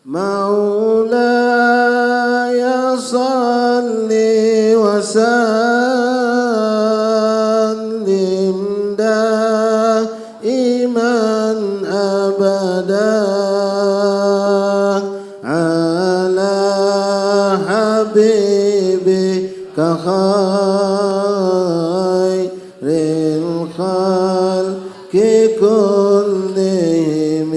مولاي صل وسلم دائما أبدا على حبيبك خير الخلق كلهم.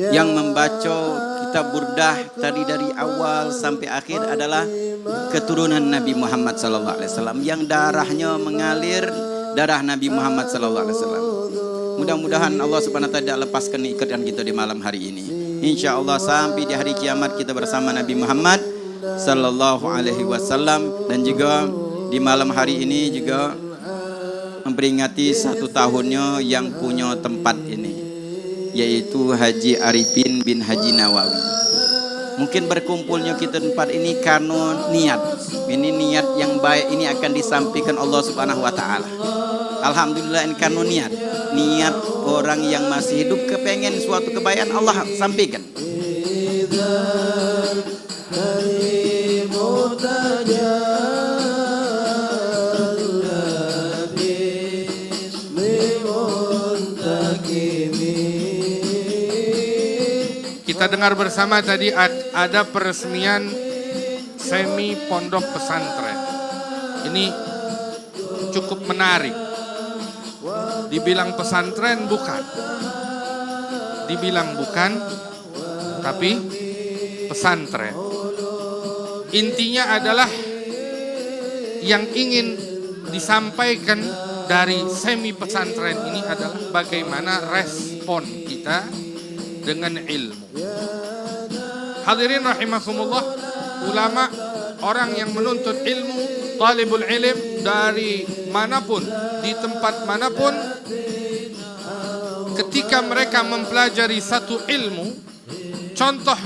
Yang membaca kitab Burdah tadi dari awal sampai akhir adalah keturunan Nabi Muhammad SAW yang darahnya mengalir darah Nabi Muhammad SAW. Mudah-mudahan Allah Subhanahu wa taala tidak lepaskan ikatan kita di malam hari ini. Insya Allah sampai di hari kiamat kita bersama Nabi Muhammad Sallallahu Alaihi Wasallam. Dan juga di malam hari ini juga memperingati 1 tahunnya yang punya tempat ini, yaitu Haji Arifin bin Haji Nawawi. Mungkin berkumpulnya kita tempat ini karena niat. Ini niat yang baik ini akan disampaikan Allah Subhanahu wa taala. Alhamdulillah ini karena niat orang yang masih hidup kepengen suatu kebaikan Allah sampaikan. Kita dengar bersama tadi ada peresmian semi pondok pesantren. Ini cukup menarik. Dibilang pesantren bukan. Dibilang bukan, tapi pesantren. Intinya adalah yang ingin disampaikan dari semi pesantren ini adalah bagaimana respon kita dengan ilmu. Hadirin rahimakumullah, ulama, orang yang menuntut ilmu, talibul ilm dari manapun, di tempat manapun, ketika mereka mempelajari satu ilmu, contoh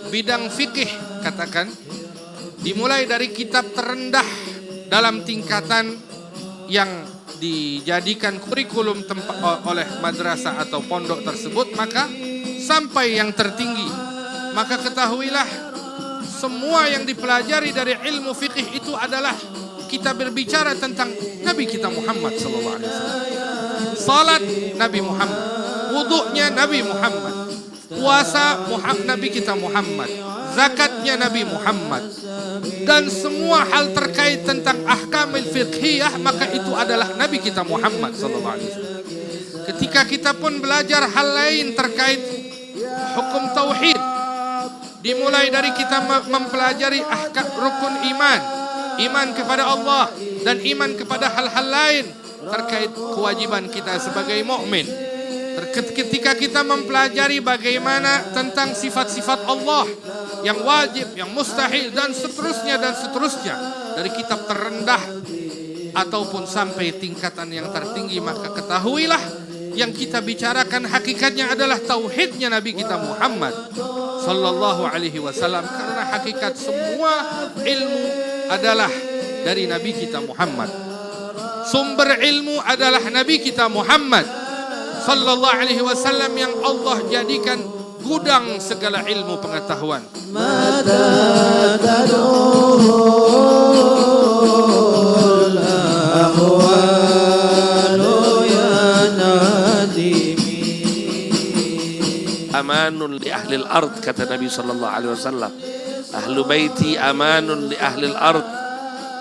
bidang fikih katakan, dimulai dari kitab terendah dalam tingkatan yang dijadikan kurikulum oleh madrasah atau pondok tersebut, maka sampai yang tertinggi. Maka ketahuilah semua yang dipelajari dari ilmu fikih itu adalah kita berbicara tentang Nabi kita Muhammad SAW. Salat Nabi Muhammad, wudunya Nabi Muhammad, puasa Nabi kita Muhammad, zakatnya Nabi Muhammad, dan semua hal terkait tentang ahkamul fiqhiyah, maka itu adalah Nabi kita Muhammad SAW. Ketika kita pun belajar hal lain terkait hukum tauhid, dimulai dari kita mempelajari ahkam rukun iman, iman kepada Allah dan iman kepada hal-hal lain terkait kewajiban kita sebagai mukmin. Ketika kita mempelajari bagaimana tentang sifat-sifat Allah yang wajib, yang mustahil, dan seterusnya dari kitab terendah ataupun sampai tingkatan yang tertinggi, maka ketahuilah yang kita bicarakan hakikatnya adalah tauhidnya Nabi kita Muhammad Sallallahu Alaihi Wasallam, karena hakikat semua ilmu adalah dari Nabi kita Muhammad. Sumber ilmu adalah Nabi kita Muhammad Sallallahu Alaihi Wasallam yang Allah jadikan gudang segala ilmu pengetahuan. Amanun li ahli al-ard, kata Nabi sallallahu alaihi wasallam. Ahlu baiti amanun li ahli al-ard.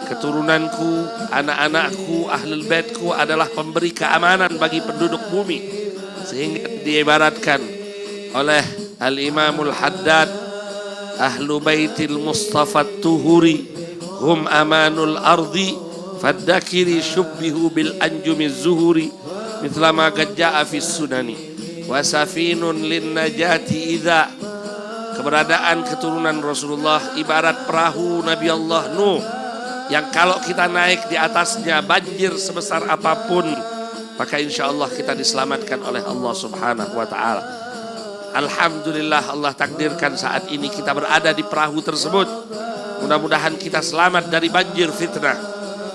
Keturunanku, anak-anakku, ahlul baitku adalah pemberi keamanan bagi penduduk bumi. Sehingga diibaratkan oleh Al-Imamul Haddad, ahlu baitil Mustafa tuhuri hum amanul ardi faddakiri syubbihu bil anjumiz zuhuri mithla ma qad jaa fis sunani wasafinun lin najati idza. Keberadaan keturunan Rasulullah ibarat perahu Nabi Allah Nuh yang kalau kita naik di atasnya banjir sebesar apapun, maka insya Allah kita diselamatkan oleh Allah Subhanahu wa ta'ala. Alhamdulillah, Allah takdirkan saat ini kita berada di perahu tersebut. Mudah-mudahan kita selamat dari banjir fitnah,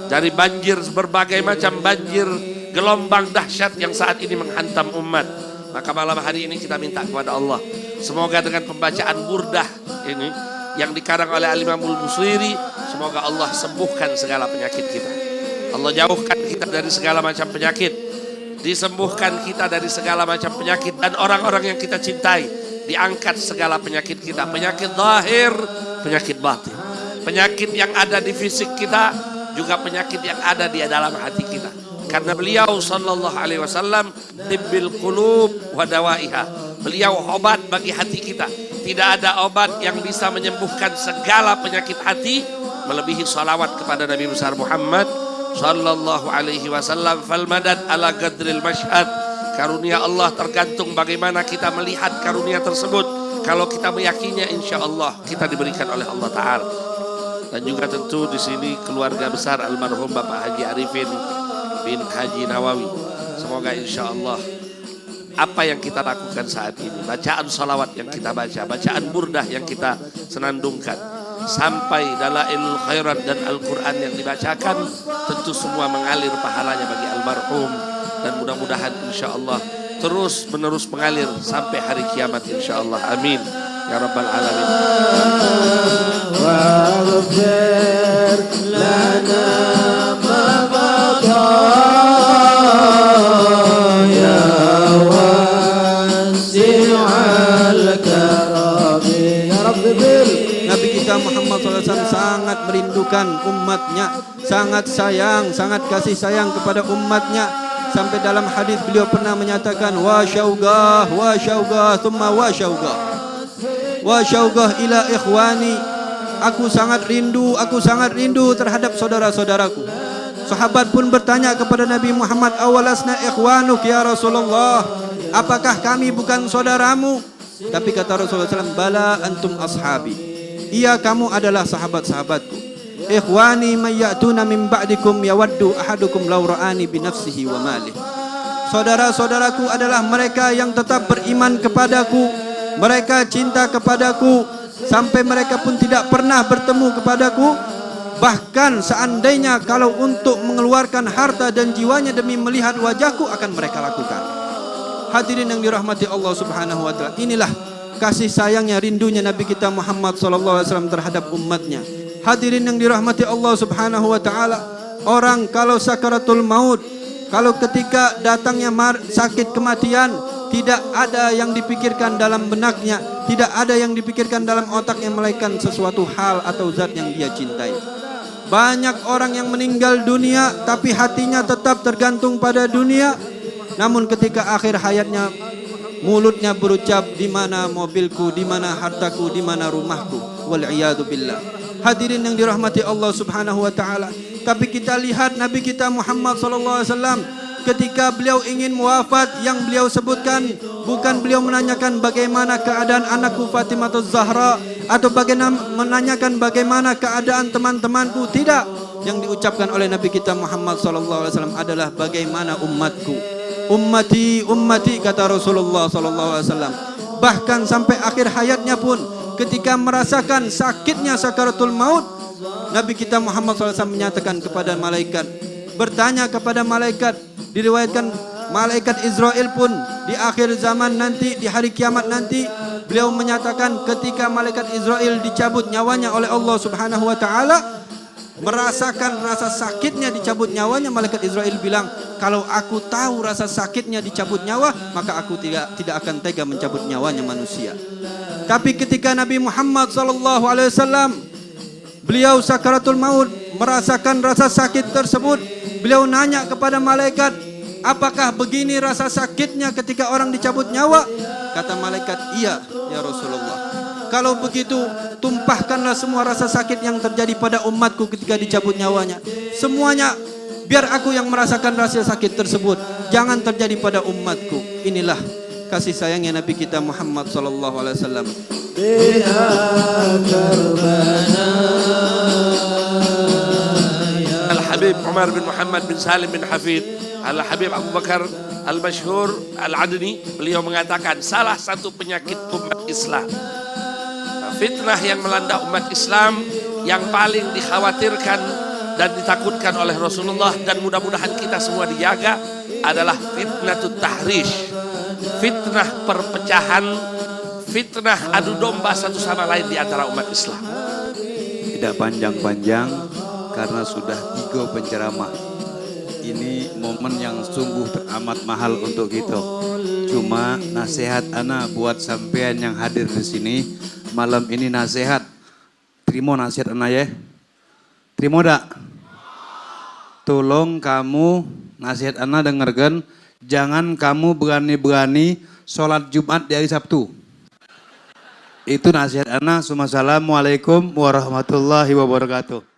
dari banjir berbagai macam banjir, gelombang dahsyat yang saat ini menghantam umat. Maka malam hari ini kita minta kepada Allah, semoga dengan pembacaan burdah ini yang dikarang oleh Al-Imamul Busiri, semoga Allah sembuhkan segala penyakit kita. Allah jauhkan kita dari segala macam penyakit, disembuhkan kita dari segala macam penyakit, dan orang-orang yang kita cintai diangkat segala penyakit kita, penyakit zahir, penyakit batin, penyakit yang ada di fisik kita, juga penyakit yang ada di dalam hati kita. Karena beliau sallallahu alaihi wasallam tibbil qulub wa dawaiha. Beliau obat bagi hati kita. Tidak ada obat yang bisa menyembuhkan segala penyakit hati melebihi salawat kepada Nabi besar Muhammad sallallahu alaihi wasallam. Fal madad ala qadril mashhad. Karunia Allah tergantung bagaimana kita melihat karunia tersebut. Kalau kita meyakininya, insya Allah kita diberikan oleh Allah Ta'ala. Dan juga tentu di sini keluarga besar almarhum Bapak Haji Arifin bin Haji Nawawi. Semoga insya Allah apa yang kita lakukan saat ini, bacaan salawat yang kita baca, bacaan burdah yang kita senandungkan, sampai dalailul khairat dan Al-Quran yang dibacakan, tentu semua mengalir pahalanya bagi almarhum. Dan mudah-mudahan insya Allah terus menerus mengalir sampai hari kiamat insya Allah. Amin ya rabbal alamin. واغفر لنا ما مضى يا واسع الكرم يا رب بال Nabi kita Muhammad SAW sangat merindukan umatnya, sangat sayang, sangat kasih sayang kepada umatnya. Sampai dalam hadis beliau pernah menyatakan wa syaugah, thumma wa syaugah ila ikhwani. Aku sangat rindu terhadap saudara-saudaraku. Sahabat pun bertanya kepada Nabi Muhammad, awalasna ikhwanuk ya Rasulullah, apakah kami bukan saudaramu? Tapi kata Rasulullah SAW, bala antum ashabi, iya kamu adalah sahabat-sahabatku. Ikhwani mayyatuna min ba'dikum yawaddu ahadukum law ra'ani bi nafsihi wa malih. Saudara-saudaraku adalah mereka yang tetap beriman kepadaku, mereka cinta kepadaku, sampai mereka pun tidak pernah bertemu kepadaku. Bahkan seandainya kalau untuk mengeluarkan harta dan jiwanya demi melihat wajahku akan mereka lakukan. Hadirin yang dirahmati Allah Subhanahu wa taala, inilah kasih sayangnya, rindunya Nabi kita Muhammad sallallahu alaihi wasallam terhadap umatnya. Hadirin yang dirahmati Allah Subhanahu wa taala, orang kalau sakaratul maut, kalau ketika datangnya sakit kematian, tidak ada yang dipikirkan dalam benaknya, tidak ada yang dipikirkan dalam otaknya melainkan sesuatu hal atau zat yang dia cintai. Banyak orang yang meninggal dunia tapi hatinya tetap tergantung pada dunia. Namun ketika akhir hayatnya, mulutnya berucap, di mana mobilku, di mana hartaku, di mana rumahku. Wal iyadu billah. Hadirin yang dirahmati Allah Subhanahu wa taala, tapi kita lihat Nabi kita Muhammad sallallahu alaihi wasallam ketika beliau ingin wafat, yang beliau sebutkan bukan beliau menanyakan bagaimana keadaan anakku Fatimah Zahra atau bagaimana menanyakan bagaimana keadaan teman-temanku, tidak. Yang diucapkan oleh Nabi kita Muhammad sallallahu alaihi wasallam adalah bagaimana umatku. Ummati, ummati, kata Rasulullah sallallahu alaihi wasallam. Bahkan sampai akhir hayatnya pun ketika merasakan sakitnya sakaratul maut, Nabi kita Muhammad SAW menyatakan kepada malaikat, bertanya kepada malaikat, diriwayatkan malaikat Israel pun di akhir zaman nanti, di hari kiamat nanti, beliau menyatakan ketika malaikat Israel dicabut nyawanya oleh Allah Subhanahu wa taala, merasakan rasa sakitnya dicabut nyawanya, malaikat Israel bilang, kalau aku tahu rasa sakitnya dicabut nyawa, maka aku tidak akan tega mencabut nyawanya manusia. Tapi ketika Nabi Muhammad SAW beliau sakaratul maut, merasakan rasa sakit tersebut, beliau nanya kepada malaikat, apakah begini rasa sakitnya ketika orang dicabut nyawa? Kata malaikat, iya ya Rasulullah. Kalau begitu, tumpahkanlah semua rasa sakit yang terjadi pada umatku ketika dicabut nyawanya. Semuanya, biar aku yang merasakan rasa sakit tersebut. Jangan terjadi pada umatku. Inilah kasih sayangnya Nabi kita Muhammad sallallahu alaihi wasallam. Al-Habib Umar bin Muhammad bin Salim bin Hafid, Al-Habib Abu Bakar Al-Masyhur Al-Adni, beliau mengatakan salah satu penyakit umat Islam, fitnah yang melanda umat Islam yang paling dikhawatirkan dan ditakutkan oleh Rasulullah, dan mudah-mudahan kita semua dijaga, adalah fitnatut tahrish, fitnah perpecahan, fitnah adu domba satu sama lain di antara umat Islam. Tidak panjang-panjang karena sudah 3 penceramah. Ini momen yang sungguh teramat mahal untuk kita. Cuma nasihat ana buat sampean yang hadir di sini malam ini, nasihat. Terima nasihat ana ya. Terima dak? Tolong kamu nasihat ana dengarkan. Jangan kamu berani-berani sholat Jumat di hari Sabtu. Itu nasihat ana. Assalamualaikum warahmatullahi wabarakatuh.